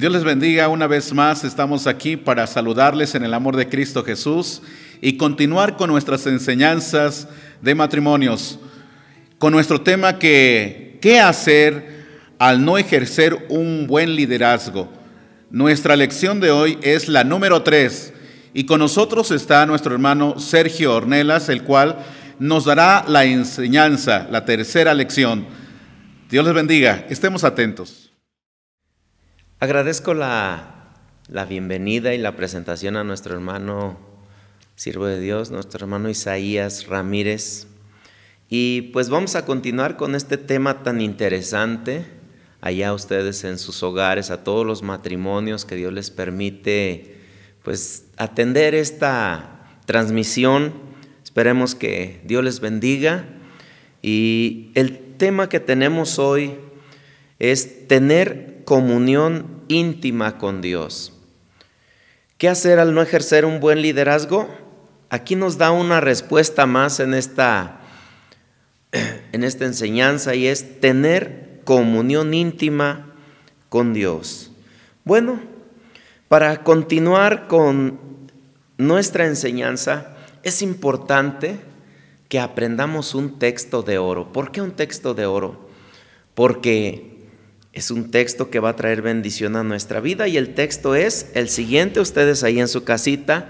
Dios les bendiga una vez más. Estamos aquí para saludarles en el amor de Cristo Jesús y continuar con nuestras enseñanzas de matrimonios, con nuestro tema ¿qué hacer al no ejercer un buen liderazgo? Nuestra lección de hoy es la número 3 y con nosotros está nuestro hermano Sergio Ornelas, el cual nos dará la enseñanza, la tercera lección. Dios les bendiga, estemos atentos. Agradezco la bienvenida y la presentación a nuestro hermano siervo de Dios, nuestro hermano Isaías Ramírez. Y pues vamos a continuar con este tema tan interesante, allá ustedes en sus hogares, a todos los matrimonios que Dios les permite pues atender esta transmisión. Esperemos que Dios les bendiga. Y el tema que tenemos hoy es tener comunión íntima con Dios. ¿Qué hacer al no ejercer un buen liderazgo? Aquí nos da una respuesta más en esta enseñanza, y es tener comunión íntima con Dios. Bueno, para continuar con nuestra enseñanza, es importante que aprendamos un texto de oro. ¿Por qué un texto de oro? Porque es un texto que va a traer bendición a nuestra vida, y el texto es el siguiente. Ustedes ahí en su casita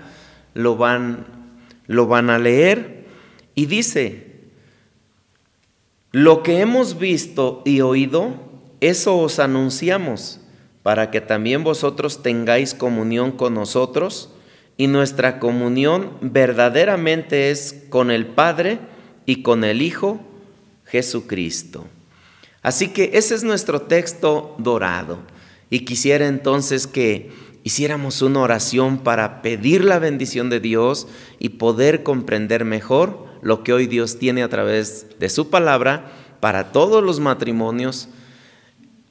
lo van a leer, y dice: lo que hemos visto y oído, eso os anunciamos, para que también vosotros tengáis comunión con nosotros, y nuestra comunión verdaderamente es con el Padre y con el Hijo Jesucristo. Así que ese es nuestro texto dorado, y quisiera entonces que hiciéramos una oración para pedir la bendición de Dios y poder comprender mejor lo que hoy Dios tiene a través de su palabra para todos los matrimonios.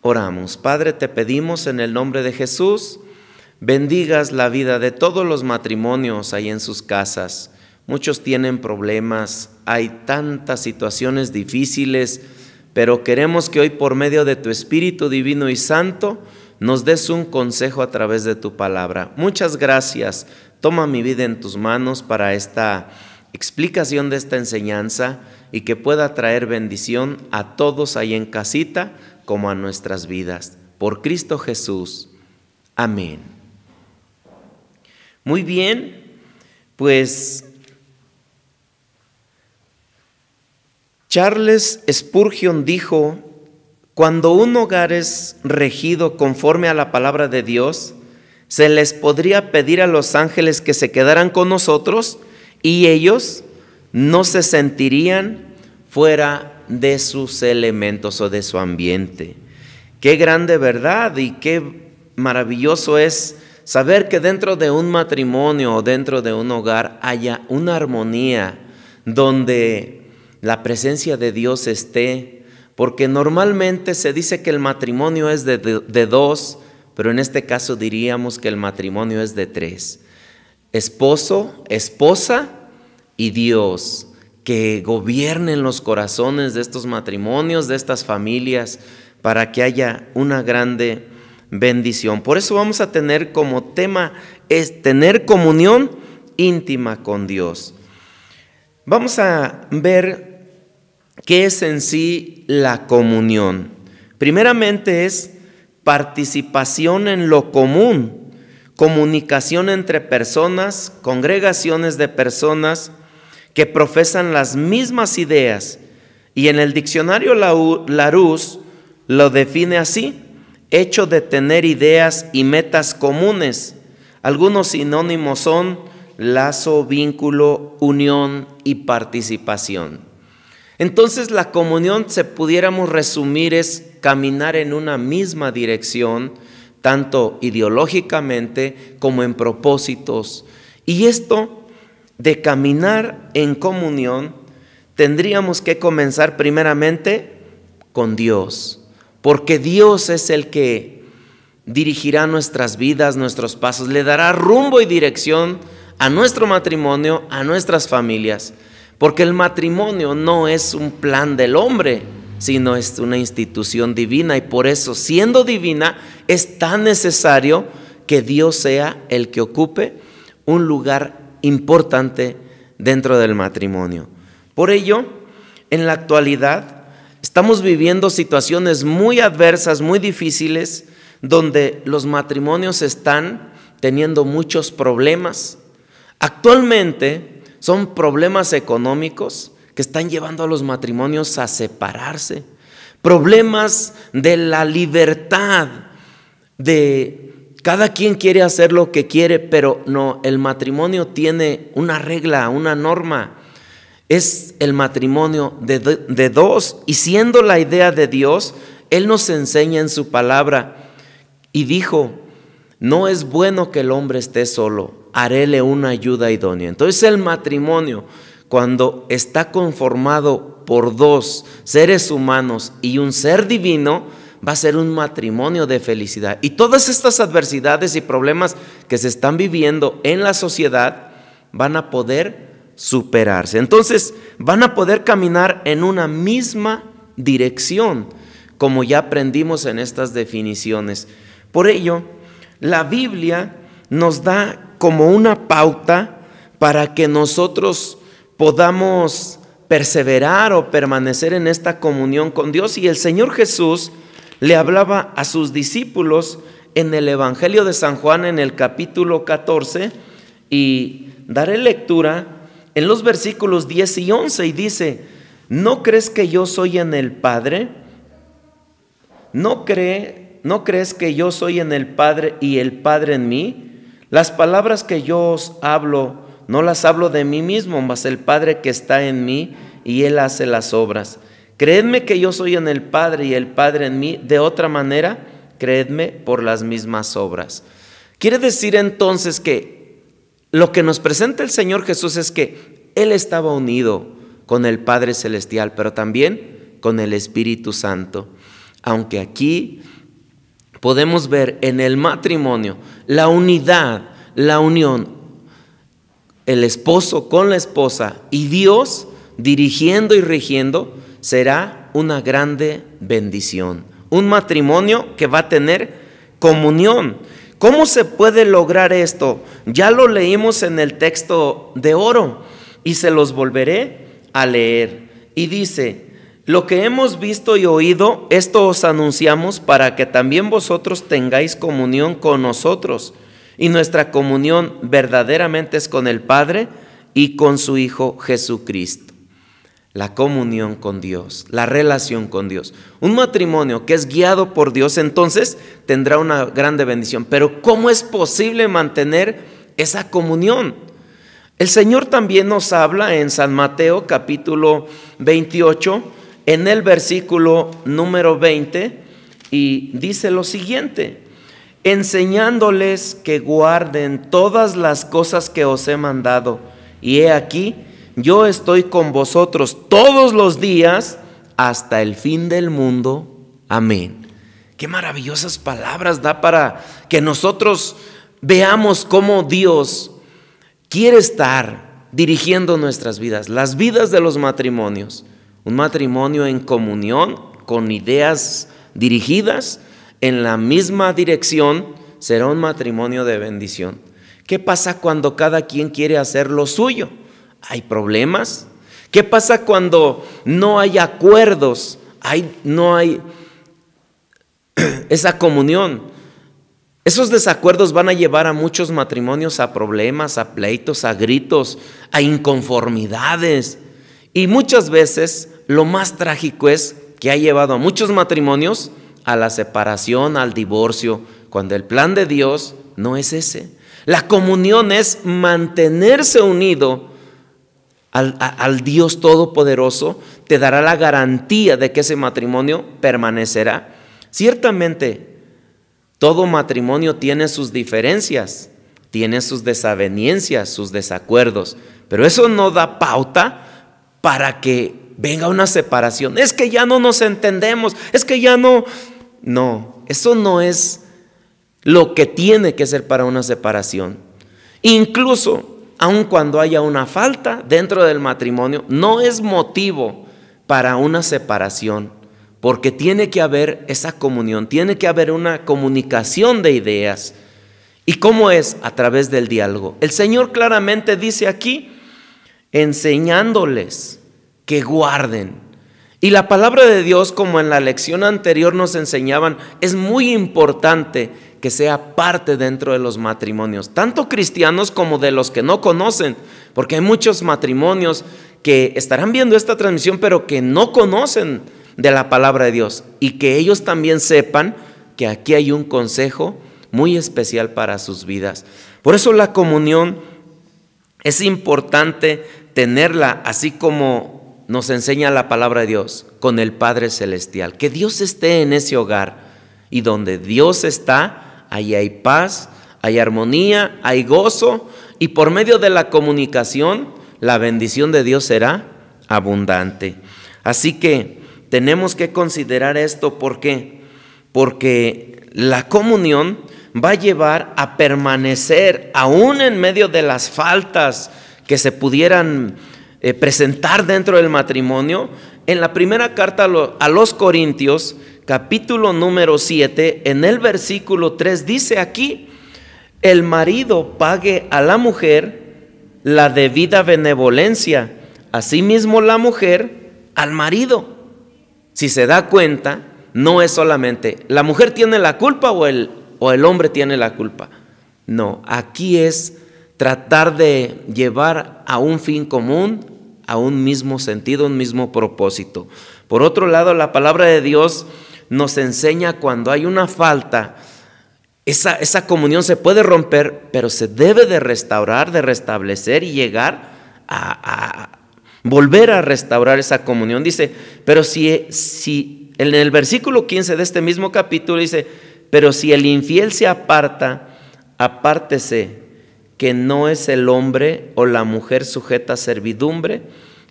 Oramos. Padre, te pedimos en el nombre de Jesús, bendigas la vida de todos los matrimonios ahí en sus casas. Muchos tienen problemas, hay tantas situaciones difíciles, pero queremos que hoy, por medio de tu Espíritu Divino y Santo, nos des un consejo a través de tu palabra. Muchas gracias. Toma mi vida en tus manos para esta explicación de esta enseñanza, y que pueda traer bendición a todos ahí en casita como a nuestras vidas. Por Cristo Jesús. Amén. Muy bien, pues Charles Spurgeon dijo: cuando un hogar es regido conforme a la palabra de Dios, se les podría pedir a los ángeles que se quedaran con nosotros, y ellos no se sentirían fuera de sus elementos o de su ambiente. Qué grande verdad y qué maravilloso es saber que dentro de un matrimonio o dentro de un hogar haya una armonía donde la presencia de Dios esté, porque normalmente se dice que el matrimonio es de dos, pero en este caso diríamos que el matrimonio es de tres: esposo, esposa y Dios, que gobiernen los corazones de estos matrimonios, de estas familias, para que haya una grande bendición. Por eso vamos a tener como tema es tener comunión íntima con Dios. Vamos a ver qué es en sí la comunión. Primeramente es participación en lo común, comunicación entre personas, congregaciones de personas que profesan las mismas ideas, y en el diccionario Larousse lo define así: hecho de tener ideas y metas comunes. Algunos sinónimos son lazo, vínculo, unión y participación. Entonces la comunión, se pudiéramos resumir, es caminar en una misma dirección, tanto ideológicamente como en propósitos. Y esto de caminar en comunión, tendríamos que comenzar primeramente con Dios, porque Dios es el que dirigirá nuestras vidas, nuestros pasos, le dará rumbo y dirección a nuestro matrimonio, a nuestras familias, porque el matrimonio no es un plan del hombre, sino es una institución divina, y por eso, siendo divina, es tan necesario que Dios sea el que ocupe un lugar importante dentro del matrimonio. Por ello, en la actualidad estamos viviendo situaciones muy adversas, muy difíciles, donde los matrimonios están teniendo muchos problemas. Actualmente son problemas económicos que están llevando a los matrimonios a separarse. Problemas de la libertad, de cada quien quiere hacer lo que quiere, pero no, el matrimonio tiene una regla, una norma. Es el matrimonio de dos, y siendo la idea de Dios, Él nos enseña en su palabra y dijo: no es bueno que el hombre esté solo, haréle una ayuda idónea. Entonces el matrimonio, cuando está conformado por dos seres humanos y un ser divino, va a ser un matrimonio de felicidad. Y todas estas adversidades y problemas que se están viviendo en la sociedad van a poder superarse. Entonces van a poder caminar en una misma dirección, como ya aprendimos en estas definiciones. Por ello, la Biblia nos da como una pauta para que nosotros podamos perseverar o permanecer en esta comunión con Dios. Y el Señor Jesús le hablaba a sus discípulos en el Evangelio de San Juan, en el capítulo 14, y daré lectura en los versículos 10 y 11, y dice: ¿no crees que yo soy en el Padre? ¿No crees que yo soy en el Padre y el Padre en mí? Las palabras que yo os hablo, no las hablo de mí mismo, mas el Padre que está en mí, y Él hace las obras. Creedme que yo soy en el Padre y el Padre en mí. De otra manera, creedme por las mismas obras. Quiere decir entonces que lo que nos presenta el Señor Jesús es que Él estaba unido con el Padre Celestial, pero también con el Espíritu Santo. Aunque aquí podemos ver en el matrimonio la unidad, la unión, el esposo con la esposa y Dios dirigiendo y rigiendo, será una grande bendición. Un matrimonio que va a tener comunión. ¿Cómo se puede lograr esto? Ya lo leímos en el texto de oro y se los volveré a leer. Y dice: lo que hemos visto y oído, esto os anunciamos para que también vosotros tengáis comunión con nosotros. Y nuestra comunión verdaderamente es con el Padre y con su Hijo Jesucristo. La comunión con Dios, la relación con Dios. Un matrimonio que es guiado por Dios, entonces tendrá una grande bendición. Pero ¿cómo es posible mantener esa comunión? El Señor también nos habla en San Mateo capítulo 28, en el versículo número 20, y dice lo siguiente: enseñándoles que guarden todas las cosas que os he mandado, y he aquí, yo estoy con vosotros todos los días hasta el fin del mundo. Amén. Qué maravillosas palabras da para que nosotros veamos cómo Dios quiere estar dirigiendo nuestras vidas, las vidas de los matrimonios. Un matrimonio en comunión, con ideas dirigidas en la misma dirección, será un matrimonio de bendición. ¿Qué pasa cuando cada quien quiere hacer lo suyo? ¿Hay problemas? ¿Qué pasa cuando no hay acuerdos? No hay esa comunión. Esos desacuerdos van a llevar a muchos matrimonios a problemas, a pleitos, a gritos, a inconformidades. Y muchas veces lo más trágico es que ha llevado a muchos matrimonios a la separación, al divorcio, cuando el plan de Dios no es ese. La comunión es mantenerse unido al Dios Todopoderoso. Te dará la garantía de que ese matrimonio permanecerá. Ciertamente, todo matrimonio tiene sus diferencias, tiene sus desavenencias, sus desacuerdos, pero eso no da pauta para que venga una separación. Es que ya no nos entendemos, es que ya no. No, eso no es lo que tiene que ser para una separación. Incluso, aun cuando haya una falta dentro del matrimonio, no es motivo para una separación, porque tiene que haber esa comunión, tiene que haber una comunicación de ideas. ¿Y cómo es? A través del diálogo. El Señor claramente dice aquí, enseñándoles que guarden. Y la palabra de Dios, como en la lección anterior nos enseñaban, es muy importante que sea parte dentro de los matrimonios, tanto cristianos como de los que no conocen, porque hay muchos matrimonios que estarán viendo esta transmisión, pero que no conocen de la palabra de Dios, y que ellos también sepan que aquí hay un consejo muy especial para sus vidas. Por eso la comunión es importante tenerla, así como nos enseña la palabra de Dios, con el Padre Celestial. Que Dios esté en ese hogar, y donde Dios está, ahí hay paz, hay armonía, hay gozo, y por medio de la comunicación, la bendición de Dios será abundante. Así que tenemos que considerar esto. ¿Por qué? Porque la comunión va a llevar a permanecer aún en medio de las faltas que se pudieran presentar dentro del matrimonio. En la primera carta a los Corintios, capítulo número 7, en el versículo 3 dice aquí, el marido pague a la mujer la debida benevolencia, asimismo la mujer al marido. Si se da cuenta, no es solamente la mujer tiene la culpa o el hombre tiene la culpa. No, aquí es tratar de llevar a un fin común, a un mismo sentido, un mismo propósito. Por otro lado, la palabra de Dios nos enseña cuando hay una falta, esa comunión se puede romper, pero se debe de restaurar, de restablecer y llegar a volver a restaurar esa comunión. Dice, pero si en el versículo 15 de este mismo capítulo dice, pero si el infiel se aparta, apártese, que no es el hombre o la mujer sujeta a servidumbre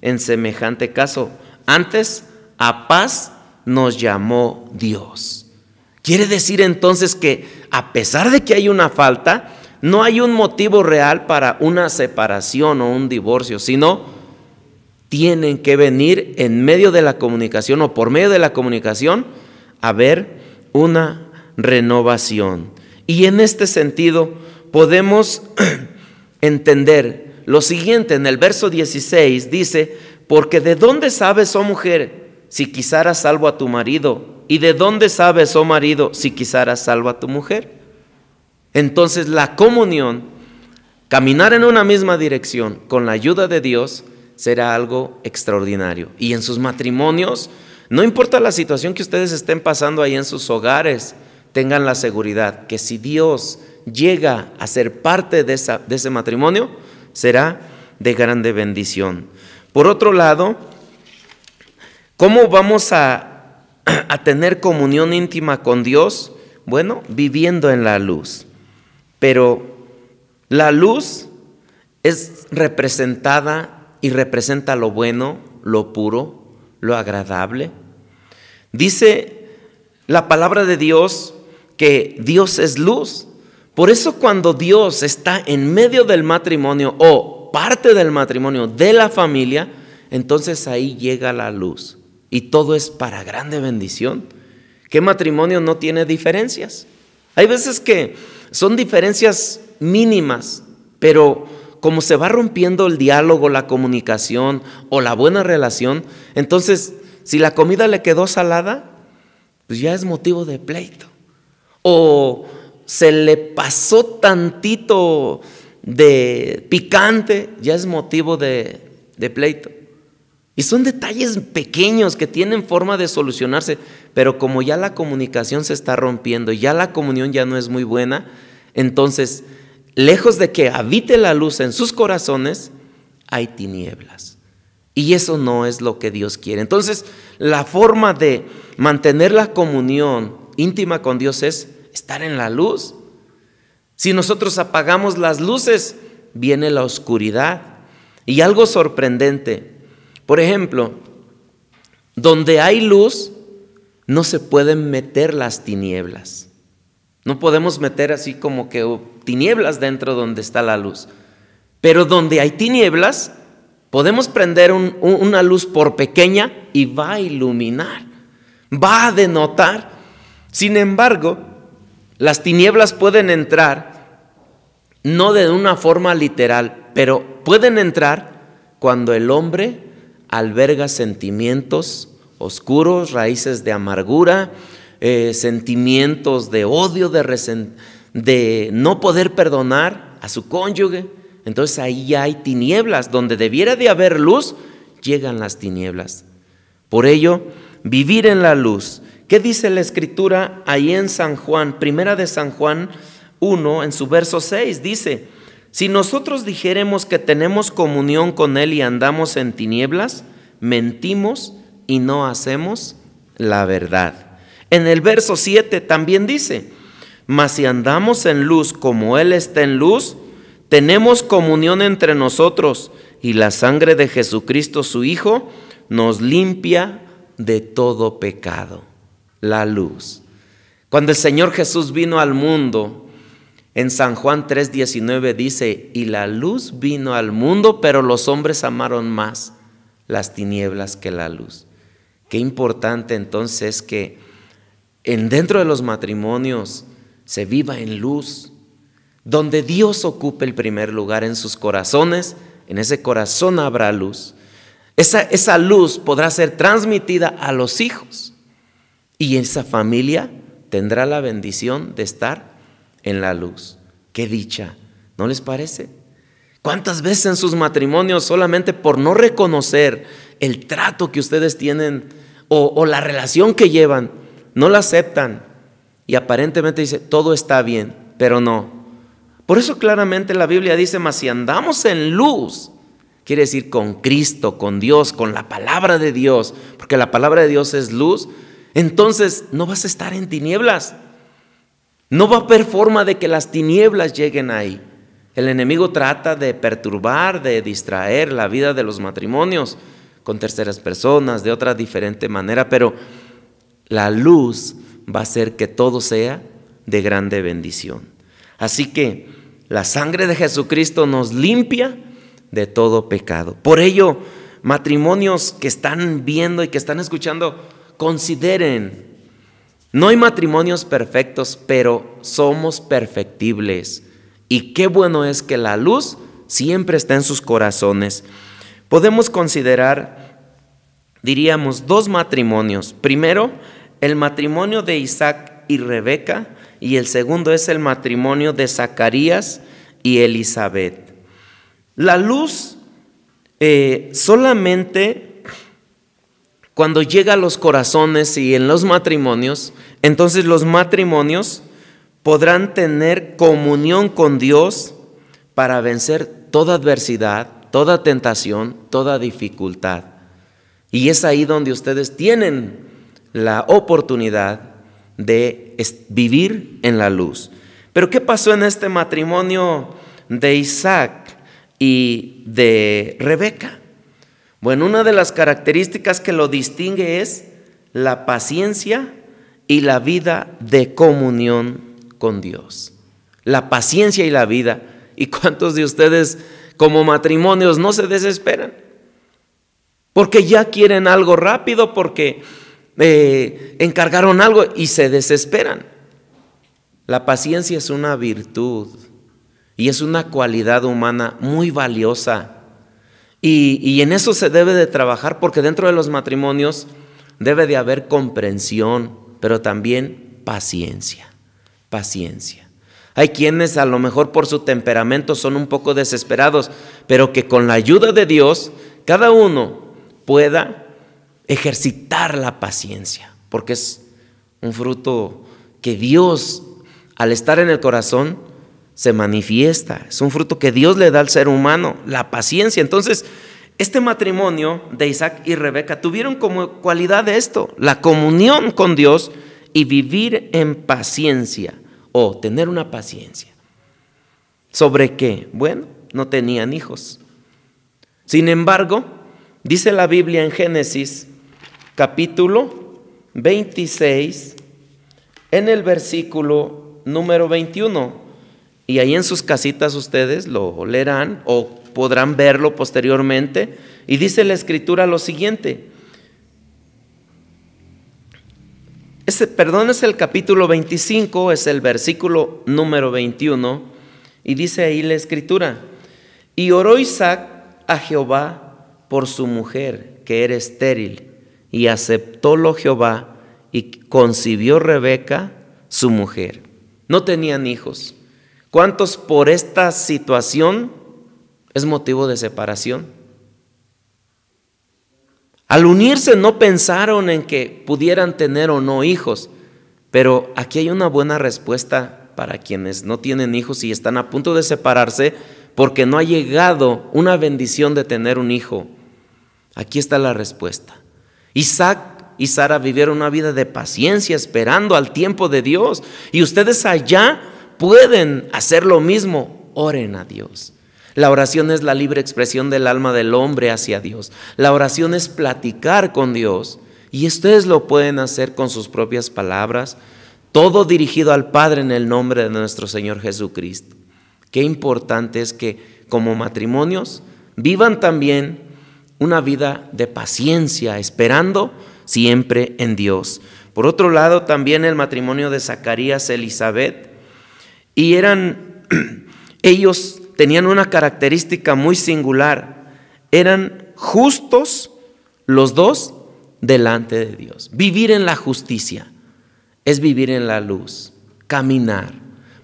en semejante caso. Antes, a paz nos llamó Dios. Quiere decir entonces que a pesar de que hay una falta, no hay un motivo real para una separación o un divorcio, sino tienen que venir en medio de la comunicación o por medio de la comunicación a haber una renovación. Y en este sentido podemos entender lo siguiente. En el verso 16 dice, porque ¿de dónde sabes, oh mujer, si quizá harás salvo a tu marido? ¿Y de dónde sabes, oh marido, si quizá harás salvo a tu mujer? Entonces la comunión, caminar en una misma dirección con la ayuda de Dios, será algo extraordinario. Y en sus matrimonios, no importa la situación que ustedes estén pasando ahí en sus hogares, tengan la seguridad que si Dios llega a ser parte de ese matrimonio, será de grande bendición. Por otro lado, ¿cómo vamos a tener comunión íntima con Dios? Bueno, viviendo en la luz. Pero la luz es representada y representa lo bueno, lo puro, lo agradable. Dice la palabra de Dios que Dios es luz. Por eso cuando Dios está en medio del matrimonio o parte del matrimonio de la familia, entonces ahí llega la luz y todo es para grande bendición. ¿Qué matrimonio no tiene diferencias? Hay veces que son diferencias mínimas, pero como se va rompiendo el diálogo, la comunicación o la buena relación, entonces si la comida le quedó salada, pues ya es motivo de pleito. O se le pasó tantito de picante, ya es motivo de pleito. Y son detalles pequeños que tienen forma de solucionarse, pero como ya la comunicación se está rompiendo, ya la comunión ya no es muy buena, entonces, lejos de que habite la luz en sus corazones, hay tinieblas. Y eso no es lo que Dios quiere. Entonces, la forma de mantener la comunión íntima con Dios es estar en la luz. Si nosotros apagamos las luces, viene la oscuridad. Y algo sorprendente, por ejemplo, donde hay luz, no se pueden meter las tinieblas. No podemos meter así como que tinieblas dentro donde está la luz. Pero donde hay tinieblas, podemos prender una luz por pequeña y va a iluminar. va a denotar. Sin embargo, las tinieblas pueden entrar, no de una forma literal, pero pueden entrar cuando el hombre alberga sentimientos oscuros, raíces de amargura, sentimientos de odio, de no poder perdonar a su cónyuge. Entonces ahí ya hay tinieblas. Donde debiera de haber luz, llegan las tinieblas. Por ello, vivir en la luz. ¿Qué dice la Escritura ahí en San Juan? Primera de San Juan 1, en su verso 6, dice: si nosotros dijéremos que tenemos comunión con Él y andamos en tinieblas, mentimos y no hacemos la verdad. En el verso 7 también dice: mas si andamos en luz como Él está en luz, tenemos comunión entre nosotros, y la sangre de Jesucristo su Hijo nos limpia de todo pecado. La luz. Cuando el Señor Jesús vino al mundo, en San Juan 3:19 dice: y la luz vino al mundo, pero los hombres amaron más las tinieblas que la luz. Qué importante entonces que dentro de los matrimonios se viva en luz, donde Dios ocupe el primer lugar en sus corazones. En ese corazón habrá luz. Esa luz podrá ser transmitida a los hijos, y esa familia tendrá la bendición de estar en la luz. ¡Qué dicha! ¿No les parece? ¿Cuántas veces en sus matrimonios, solamente por no reconocer el trato que ustedes tienen o la relación que llevan, no la aceptan? Y aparentemente dice, todo está bien, pero no. Por eso claramente la Biblia dice: mas si andamos en luz, quiere decir con Cristo, con Dios, con la palabra de Dios, porque la palabra de Dios es luz. Entonces no vas a estar en tinieblas. No va a haber forma de que las tinieblas lleguen ahí. El enemigo trata de perturbar, de distraer la vida de los matrimonios con terceras personas, de otra diferente manera, pero la luz va a hacer que todo sea de grande bendición. Así que la sangre de Jesucristo nos limpia de todo pecado. Por ello, matrimonios que están viendo y que están escuchando, consideren, no hay matrimonios perfectos, pero somos perfectibles. Y qué bueno es que la luz siempre está en sus corazones. Podemos considerar, diríamos, dos matrimonios. Primero, el matrimonio de Isaac y Rebeca, y el segundo es el matrimonio de Zacarías y Elizabeth. La luz solamente cuando llega a los corazones y en los matrimonios, entonces los matrimonios podrán tener comunión con Dios para vencer toda adversidad, toda tentación, toda dificultad. Y es ahí donde ustedes tienen la oportunidad de vivir en la luz. Pero ¿qué pasó en este matrimonio de Isaac y de Rebeca? Bueno, una de las características que lo distingue es la paciencia y la vida de comunión con Dios. La paciencia y la vida. ¿Y cuántos de ustedes como matrimonios no se desesperan? Porque ya quieren algo rápido, porque encargaron algo y se desesperan. La paciencia es una virtud y es una cualidad humana muy valiosa. Y en eso se debe de trabajar, porque dentro de los matrimonios debe de haber comprensión, pero también paciencia. Paciencia. Hay quienes a lo mejor por su temperamento son un poco desesperados, pero que con la ayuda de Dios cada uno pueda ejercitar la paciencia, porque es un fruto que Dios, al estar en el corazón, se manifiesta. Es un fruto que Dios le da al ser humano, la paciencia. Entonces, este matrimonio de Isaac y Rebeca tuvieron como cualidad de esto, la comunión con Dios y vivir en paciencia, o tener una paciencia. ¿Sobre qué? Bueno, no tenían hijos. Sin embargo, dice la Biblia en Génesis capítulo 26, en el versículo número 21, y ahí en sus casitas ustedes lo leerán o podrán verlo posteriormente, y dice la Escritura lo siguiente: es el capítulo 25, es el versículo número 21, y dice ahí la escritura: y oró Isaac a Jehová por su mujer, que era estéril, y aceptólo Jehová, y concibió Rebeca, su mujer. No tenían hijos. ¿Cuántos por esta situación es motivo de separación? Al unirse no pensaron en que pudieran tener o no hijos, pero aquí hay una buena respuesta para quienes no tienen hijos y están a punto de separarse porque no ha llegado una bendición de tener un hijo. Aquí está la respuesta. Isaac y Sara vivieron una vida de paciencia, esperando al tiempo de Dios, y ustedes allá pueden hacer lo mismo. Oren a Dios. La oración es la libre expresión del alma del hombre hacia Dios. La oración es platicar con Dios, y ustedes lo pueden hacer con sus propias palabras, todo dirigido al Padre en el nombre de nuestro Señor Jesucristo. Qué importante es que como matrimonios vivan también una vida de paciencia, esperando siempre en Dios. Por otro lado, también el matrimonio de Zacarías y Elizabeth, y ellos tenían una característica muy singular: eran justos los dos delante de Dios. Vivir en la justicia es vivir en la luz, caminar,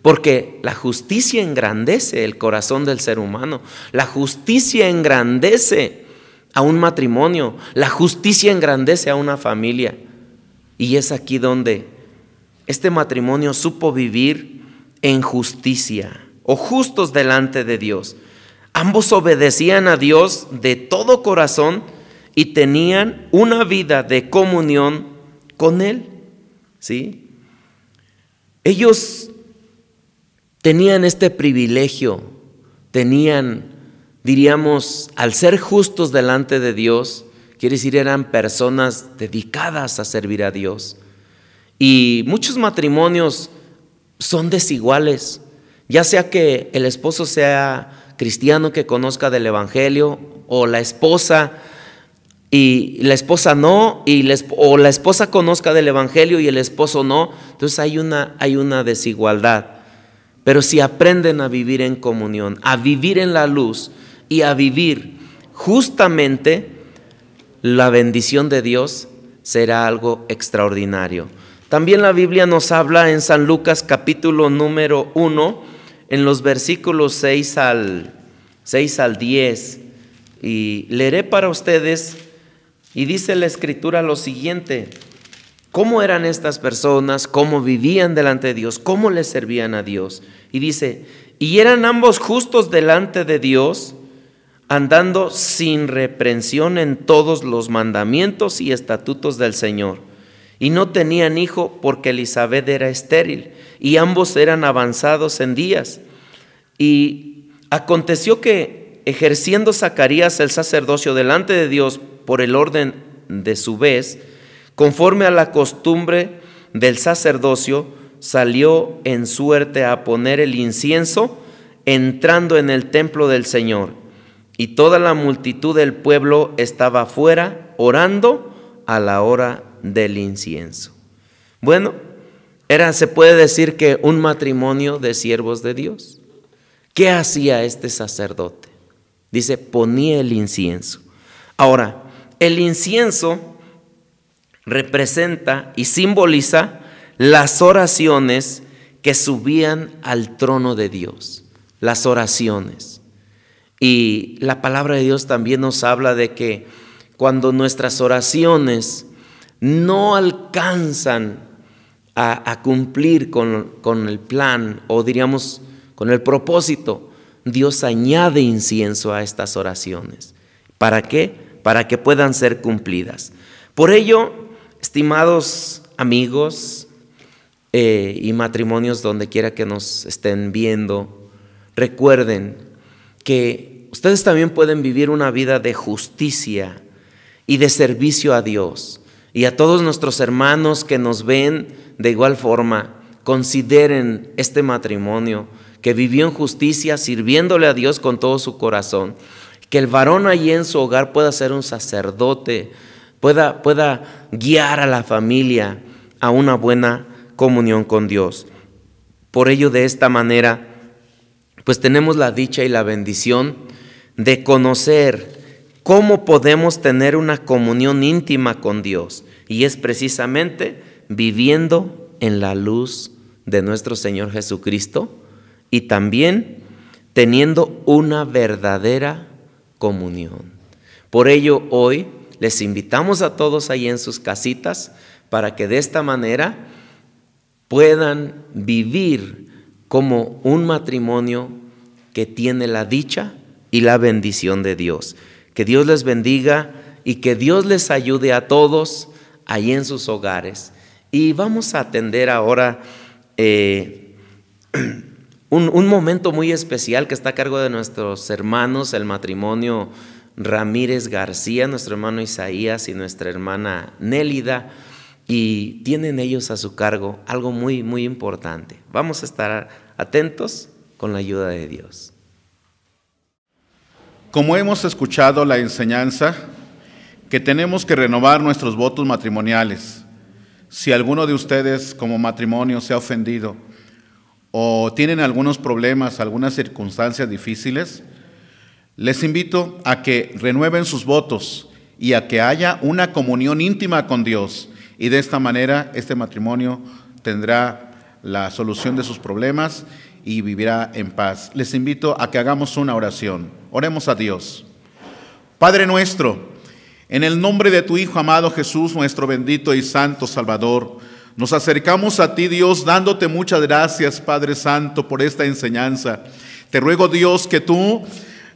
porque la justicia engrandece el corazón del ser humano. La justicia engrandece a un matrimonio, la justicia engrandece a una familia, y es aquí donde este matrimonio supo vivir en justicia, o justos delante de Dios. Ambos obedecían a Dios de todo corazón y tenían una vida de comunión con Él, ¿sí? Ellos tenían este privilegio, diríamos, al ser justos delante de Dios, quiere decir, eran personas dedicadas a servir a Dios. Y muchos matrimonios son desiguales, ya sea que el esposo sea cristiano, que conozca del evangelio, o la esposa no, o la esposa conozca del evangelio y el esposo no. Entonces hay una desigualdad. Pero si aprenden a vivir en comunión, a vivir en la luz y a vivir justamente, la bendición de Dios será algo extraordinario. También la Biblia nos habla en San Lucas capítulo número 1, en los versículos 6 al 10, y leeré para ustedes, y dice la Escritura lo siguiente: ¿cómo eran estas personas? ¿Cómo vivían delante de Dios? ¿Cómo le servían a Dios? Y dice: y eran ambos justos delante de Dios, andando sin reprensión en todos los mandamientos y estatutos del Señor. Y no tenían hijo porque Elizabeth era estéril, y ambos eran avanzados en días. Y aconteció que, ejerciendo Zacarías el sacerdocio delante de Dios por el orden de su vez, conforme a la costumbre del sacerdocio, salió en suerte a poner el incienso, entrando en el templo del Señor. Y toda la multitud del pueblo estaba afuera, orando a la hora del incienso. Bueno, se puede decir que un matrimonio de siervos de Dios. ¿Qué hacía este sacerdote? Dice, ponía el incienso. Ahora, el incienso representa y simboliza las oraciones que subían al trono de Dios, las oraciones. Y la palabra de Dios también nos habla de que cuando nuestras oraciones no alcanzan a cumplir con el plan, o diríamos con el propósito, Dios añade incienso a estas oraciones. ¿Para qué? Para que puedan ser cumplidas. Por ello, estimados amigos y matrimonios donde quiera que nos estén viendo, recuerden que ustedes también pueden vivir una vida de justicia y de servicio a Dios. Y a todos nuestros hermanos que nos ven de igual forma, consideren este matrimonio que vivió en justicia, sirviéndole a Dios con todo su corazón. Que el varón allí en su hogar pueda ser un sacerdote, pueda guiar a la familia a una buena comunión con Dios. Por ello, de esta manera, pues tenemos la dicha y la bendición de conocer cómo podemos tener una comunión íntima con Dios. Y es precisamente viviendo en la luz de nuestro Señor Jesucristo y también teniendo una verdadera comunión. Por ello, hoy les invitamos a todos ahí en sus casitas para que de esta manera puedan vivir como un matrimonio que tiene la dicha y la bendición de Dios. Que Dios les bendiga y que Dios les ayude a todos ahí en sus hogares. Y vamos a atender ahora un momento muy especial que está a cargo de nuestros hermanos, el matrimonio Ramírez García, nuestro hermano Isaías y nuestra hermana Nélida, y tienen ellos a su cargo algo muy, muy importante. Vamos a estar atentos con la ayuda de Dios. Como hemos escuchado la enseñanza, que tenemos que renovar nuestros votos matrimoniales. Si alguno de ustedes como matrimonio se ha ofendido o tienen algunos problemas, algunas circunstancias difíciles, les invito a que renueven sus votos y a que haya una comunión íntima con Dios. Y de esta manera este matrimonio tendrá la solución de sus problemas y vivirá en paz. Les invito a que hagamos una oración. Oremos a Dios. Padre nuestro, en el nombre de tu Hijo amado Jesús, nuestro bendito y santo Salvador, nos acercamos a ti, Dios, dándote muchas gracias, Padre Santo, por esta enseñanza. Te ruego, Dios, que tú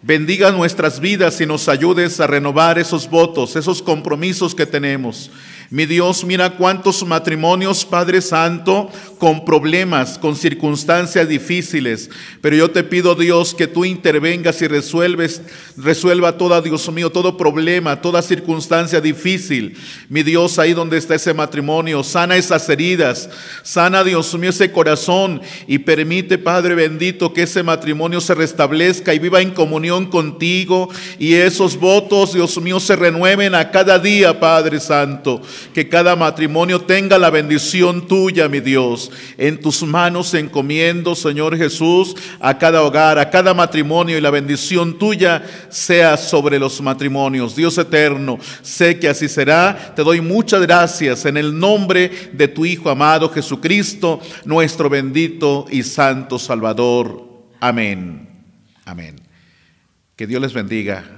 bendigas nuestras vidas y nos ayudes a renovar esos votos, esos compromisos que tenemos. Mi Dios, mira cuántos matrimonios, Padre Santo, con problemas, con circunstancias difíciles. Pero yo te pido, Dios, que tú intervengas y resuelva toda, Dios mío, todo problema, toda circunstancia difícil. Mi Dios, ahí donde está ese matrimonio, sana esas heridas, sana, Dios mío, ese corazón y permite, Padre bendito, que ese matrimonio se restablezca y viva en comunión contigo y esos votos, Dios mío, se renueven a cada día, Padre Santo. Que cada matrimonio tenga la bendición tuya, mi Dios. En tus manos encomiendo, Señor Jesús, a cada hogar, a cada matrimonio, y la bendición tuya sea sobre los matrimonios. Dios eterno, sé que así será. Te doy muchas gracias en el nombre de tu Hijo amado Jesucristo, nuestro bendito y santo Salvador. Amén. Amén. Que Dios les bendiga.